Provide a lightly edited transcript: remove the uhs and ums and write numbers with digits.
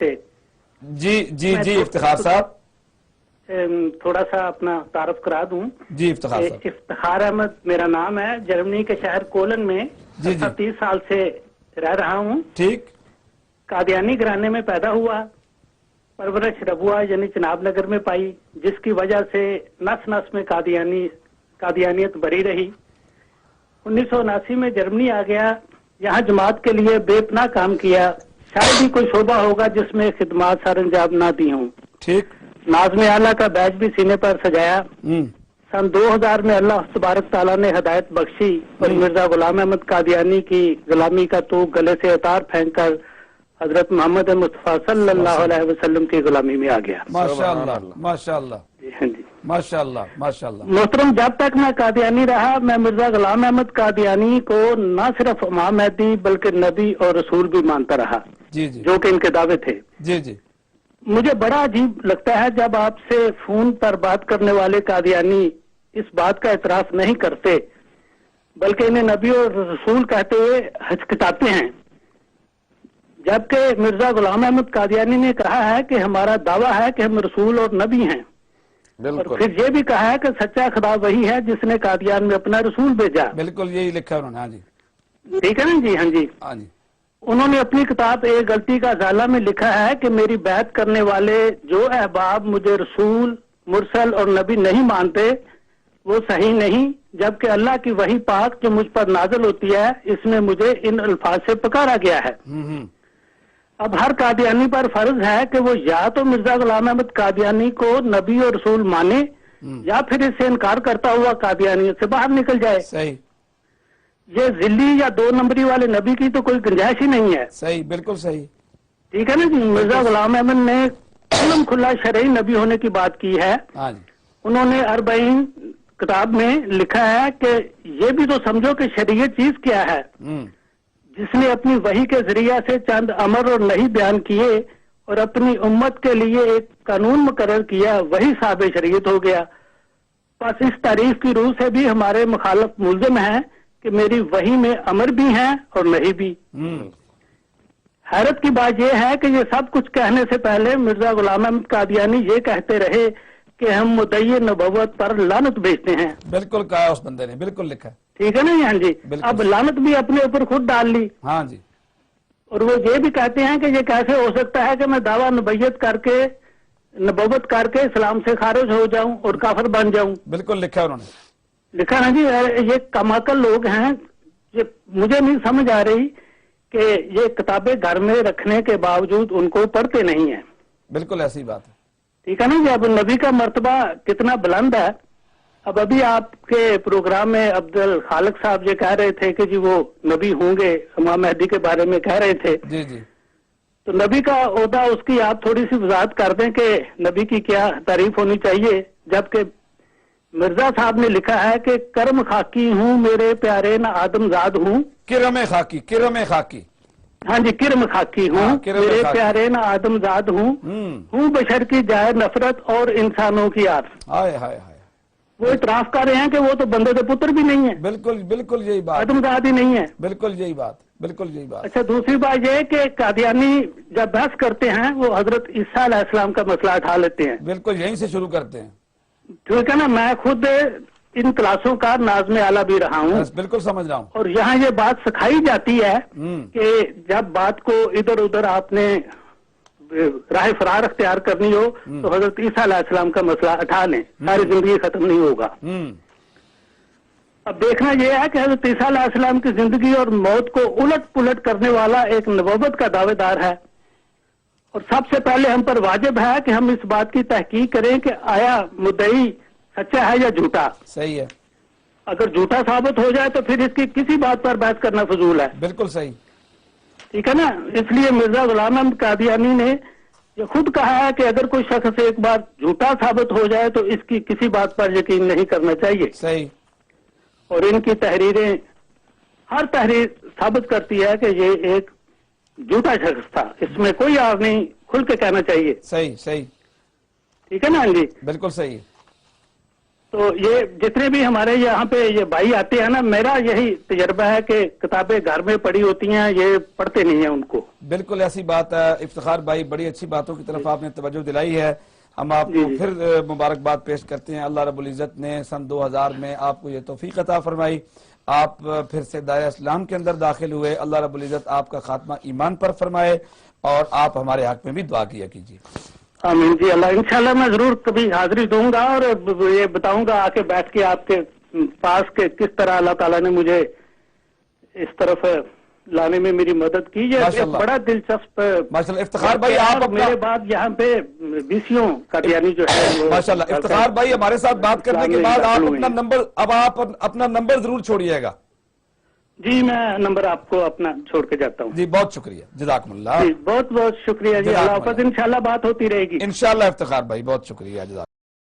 جی جی جی افتخار صاحب تھوڑا سا اپنا تعارف کرا دوں. جی افتخار صاحب. افتخار احمد میرا نام ہے. جرمنی کے شہر کولن میں 30 سال سے رہ رہا ہوں. ٹھیک. قادیانی گھرانے میں پیدا ہوا. پرورش ربوہ یعنی چناب نگر میں پائی، جس کی وجہ سے نس نس میں قادیانیت بری رہی. 1979 میں جرمنی آ گیا. یہاں جماعت کے لیے بے پناہ کام کیا. شاید ہی کوئی شعبہ ہوگا جس میں خدمات سر انجام نہ دی ہوں. ٹھیک. ناظم اعلیٰ کا بیج بھی سینے پر سجایا. سن 2000 میں اللہ تبارک تعالیٰ نے ہدایت بخشی اور مرزا غلام احمد قادیانی کی غلامی کا تو گلے سے اتار پھینک کر حضرت محمد مصطفیٰ صلی اللہ علیہ وسلم کی غلامی میں آ گیا. ماشاء اللہ ماشاء اللہ ماشاء اللہ ماشاء اللہ. محترم، جب تک میں قادیانی رہا میں مرزا غلام احمد قادیانی کو نہ صرف امام مہدی بلکہ نبی اور رسول بھی مانتا رہا. جی جی. جو کہ ان کے دعوے تھے. جی جی. مجھے بڑا عجیب لگتا ہے جب آپ سے فون پر بات کرنے والے قادیانی اس بات کا اعتراف نہیں کرتے بلکہ انہیں نبی اور رسول کہتے ہوئے ہچکچاتے ہیں، جبکہ مرزا غلام احمد قادیانی نے کہا ہے کہ ہمارا دعویٰ ہے کہ ہم رسول اور نبی ہیں. اور پھر یہ بھی کہا ہے کہ سچا خدا وہی ہے جس نے قادیان میں اپنا رسول بھیجا. بالکل یہی لکھا انہوں نے. ہاں جی. ٹھیک ہے نا جی. ہاں جی. ہاں جی. انہوں نے اپنی کتاب ایک غلطی کا ازالہ میں لکھا ہے کہ میری بیعت کرنے والے جو احباب مجھے رسول، مرسل اور نبی نہیں مانتے وہ صحیح نہیں، جبکہ اللہ کی وحی پاک جو مجھ پر نازل ہوتی ہے اس میں مجھے ان الفاظ سے پکارا گیا ہے. اب ہر قادیانی پر فرض ہے کہ وہ یا تو مرزا غلام احمد قادیانی کو نبی اور رسول مانے یا پھر اس سے انکار کرتا ہوا قادیانیت سے باہر نکل جائے. صحیح. یہ ذلی یا 2 نمبری والے نبی کی تو کوئی گنجائش ہی نہیں ہے. صحیح. بالکل صحیح. ٹھیک ہے نا جی. مرزا غلام احمد نے کھلم کھلا شرعی نبی ہونے کی بات کی ہے. ہاں جی. انہوں نے 40 کتاب میں لکھا ہے کہ یہ بھی تو سمجھو کہ شریعت چیز کیا ہے. جس نے اپنی وحی کے ذریعہ سے چند امر اور نہیں بیان کیے اور اپنی امت کے لیے ایک قانون مقرر کیا وہی صاحب شریعت ہو گیا. بس اس تعریف کی روح سے بھی ہمارے مخالف ملزم ہیں کہ میری وحی میں امر بھی ہیں اور نہیں بھی. حیرت کی بات یہ ہے کہ یہ سب کچھ کہنے سے پہلے مرزا غلام احمد قادیانی یہ کہتے رہے کہ ہم مدعی نبوت پر لعنت بھیجتے ہیں. بالکل کہا اس بندے نے. بالکل لکھا. ٹھیک ہے نا. ہاں جی. اب لعنت بھی اپنے اوپر خود ڈال لی. ہاں جی. اور وہ یہ بھی کہتے ہیں کہ یہ کیسے ہو سکتا ہے کہ میں دعویٰ نبوت کر کے اسلام سے خارج ہو جاؤں اور کافر بن جاؤں. بالکل لکھا انہوں نے. لکھا نا جی. یہ کماکل لوگ ہیں. یہ مجھے نہیں سمجھ آ رہی کہ یہ کتابیں گھر میں رکھنے کے باوجود ان کو پڑھتے نہیں ہیں. بالکل ایسی بات ہے. ٹھیک ہے نا جی. اب نبی کا مرتبہ کتنا بلند ہے. اب ابھی آپ کے پروگرام میں عبد الخالق صاحب یہ کہہ رہے تھے کہ جی وہ نبی ہوں گے، امام مہدی کے بارے میں کہہ رہے تھے. جی جی. تو نبی کا عہدہ اس کی آپ تھوڑی سی وضاحت کر دیں کہ نبی کی کیا تعریف ہونی چاہیے. جبکہ مرزا صاحب نے لکھا ہے کہ کرم خاکی ہوں میرے پیارے نہ آدم زاد ہوں. کرم خاکی. کرم خاکی. ہاں جی. کرم خاکی ہوں میرے پیارے نہ آدم زاد ہوں بشر کی جائے نفرت اور انسانوں کی آس. ہائے ہائے ہائے. وہ اعتراف کر رہے ہیں کہ وہ تو بندے کے پتر بھی نہیں ہے. بالکل بالکل یہی بات. آدم زاد ہی نہیں ہے. بالکل یہی بات. بالکل یہی بات. اچھا دوسری بات یہ کہ قادیانی جب بحث کرتے ہیں وہ حضرت عیسیٰ علیہ السلام کا مسئلہ اٹھا لیتے ہیں. بالکل یہیں سے شروع کرتے ہیں. ٹھیک ہے نا. میں خود ان کلاسوں کا ناظم اعلیٰ بھی رہا ہوں. بالکل سمجھ رہا ہوں. اور یہاں یہ بات سکھائی جاتی ہے کہ جب بات کو ادھر ادھر آپ نے راہ فرار اختیار کرنی ہو تو حضرت عیسیٰ علیہ السلام کا مسئلہ اٹھا لیں. ساری زندگی ختم نہیں ہوگا. اب دیکھنا یہ ہے کہ حضرت عیسیٰ علیہ السلام کی زندگی اور موت کو الٹ پلٹ کرنے والا ایک نبوت کا دعوے دار ہے. اور سب سے پہلے ہم پر واجب ہے کہ ہم اس بات کی تحقیق کریں کہ آیا مدعی سچا ہے یا جھوٹا. صحیح ہے. اگر جھوٹا ثابت ہو جائے تو پھر اس کی کسی بات پر بحث کرنا فضول ہے. بالکل صحیح. ٹھیک ہے نا. اس لیے مرزا غلام احمد قادیانی نے یہ خود کہا ہے کہ اگر کوئی شخص ایک بار جھوٹا ثابت ہو جائے تو اس کی کسی بات پر یقین نہیں کرنا چاہیے. صحیح. اور ان کی تحریریں ہر تحریر ثابت کرتی ہے کہ یہ ایک جھوٹا شخص تھا. اس میں کوئی آر نہیں. کھل کے کہنا چاہیے. صحیح صحیح. ٹھیک ہے نا جی. بالکل صحیح. تو یہ جتنے بھی ہمارے یہاں پہ یہ بھائی آتے ہیں نا، میرا یہی تجربہ ہے کہ کتابیں گھر میں پڑھی ہوتی ہیں، یہ پڑھتے نہیں ہیں ان کو. بالکل ایسی بات ہے افتخار بھائی، بڑی اچھی باتوں کی طرف آپ نے توجہ دلائی ہے. ہم آپ کو پھر مبارکباد پیش کرتے ہیں. اللہ رب العزت نے سن 2000 میں آپ کو یہ توفیق عطا فرمائی، آپ پھر سے دائرہ اسلام کے اندر داخل ہوئے. اللہ رب العزت آپ کا خاتمہ ایمان پر فرمائے، اور آپ ہمارے حق میں بھی دعا کیا کیجیے. آمین جی. اللہ انشاءاللہ میں ضرور کبھی حاضری دوں گا اور یہ بتاؤں گا آ کے بیٹھ کے آپ کے پاس کہ کس طرح اللہ تعالیٰ نے مجھے اس طرف لانے میں میری مدد کی. یہ بڑا دلچسپ ماشاءاللہ. افتخار بھائی آپ میرے بعد یہاں پہ بیسیوں قادیانی جو ہے ماشاءاللہ. افتخار بھائی ہمارے ساتھ بات کرنے کے بعد آپ اپنا نمبر ضرور چھوڑیے گا. جی میں نمبر آپ کو اپنا چھوڑ کے جاتا ہوں. جی بہت شکریہ، جزاکم اللہ. جی بہت بہت شکریہ جی. اللہ حافظ. انشاءاللہ بات ہوتی رہے گی انشاءاللہ. افتخار بھائی بہت شکریہ، جزاکم.